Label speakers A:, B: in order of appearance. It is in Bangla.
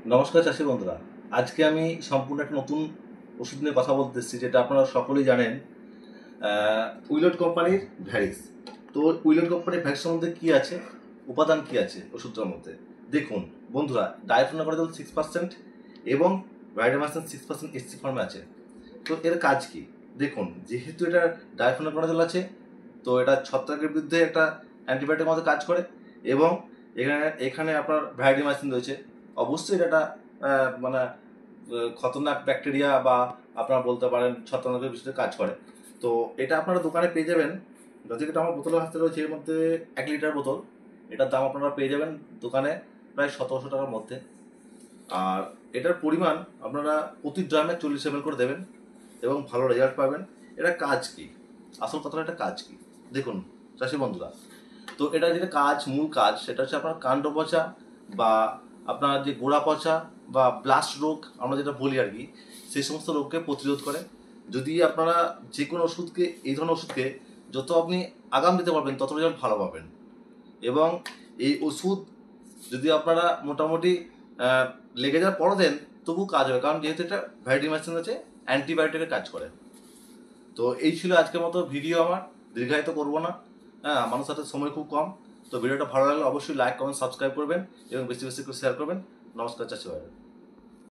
A: নমস্কার চাষি বন্ধুরা। আজকে আমি সম্পূর্ণ একটা নতুন ওষুধ নিয়ে কথা বলতে এসেছি, যেটা আপনারা সকলেই জানেন। উইলট কোম্পানির ভ্যারিস। তো উইলট কোম্পানির ভ্যারিস সম্বন্ধে কী আছে, উপাদান কী আছে ওষুধটার মধ্যে দেখুন বন্ধুরা। ডাইফেনকোনাজল 6% এবং ভাইটামাইসিন 6% এসসি ফর্মে আছে। তো এর কাজ কি দেখুন, যেহেতু এটা ডাইফেনকোনাজল আছে, তো এটা ছত্রাকের বিরুদ্ধে একটা অ্যান্টিবায়োটিক মতো কাজ করে। এবং এখানে এখানে আপনার ভাইটামাইসিন রয়েছে। অবশ্যই এটা একটা মানে খতরনাক ব্যাকটেরিয়া বা আপনারা বলতে পারেন ছত্রাকের বিরুদ্ধে কাজ করে। তো এটা আপনারা দোকানে পেয়ে যাবেন। যেটা আমার বোতলের হাতে রয়েছে, এর মধ্যে 1 লিটার বোতল। এটার দাম আপনারা পেয়ে যাবেন দোকানে প্রায় 1700 টাকার মধ্যে। আর এটার পরিমাণ আপনারা প্রতি ড্রামে 40 ml করে দেবেন এবং ভালো রেজাল্ট পাবেন। এটা কাজ কি, আসল কথাটা এটা কাজ কি দেখুন চাষি বন্ধুরা। তো এটা যেটা কাজ, মূল কাজ, সেটা হচ্ছে আপনার কাণ্ড পচা বা আপনার যে গোড়া পচা বা ব্লাস্ট রোগ আমরা যেটা বলি আর কি, সেই সমস্ত রোগকে প্রতিরোধ করে। যদি আপনারা যে কোনো ওষুধকে, এই ধরনের ওষুধকে যত আপনি আগাম দিতে পারবেন তত রেজাল্ট ভালো পাবেন। এবং এই ওষুধ যদি আপনারা মোটামুটি লেগে যাওয়ার পরও দেন, তবু কাজ হবে, কারণ যেহেতু এটা ভাইটামিন আছে, অ্যান্টিবায়োটিকের কাজ করে। তো এই ছিল আজকের মতো ভিডিও। আমার দীর্ঘায়িত করবো না। হ্যাঁ, মানুষ হাতে সময় খুব কম। তো ভিডিওটা ভালো লাগলে অবশ্যই লাইক কমেন্ট সাবস্ক্রাইব করবেন এবং বেশি বেশি করে শেয়ার করবেন। নমস্কার চাষি ভাইরা।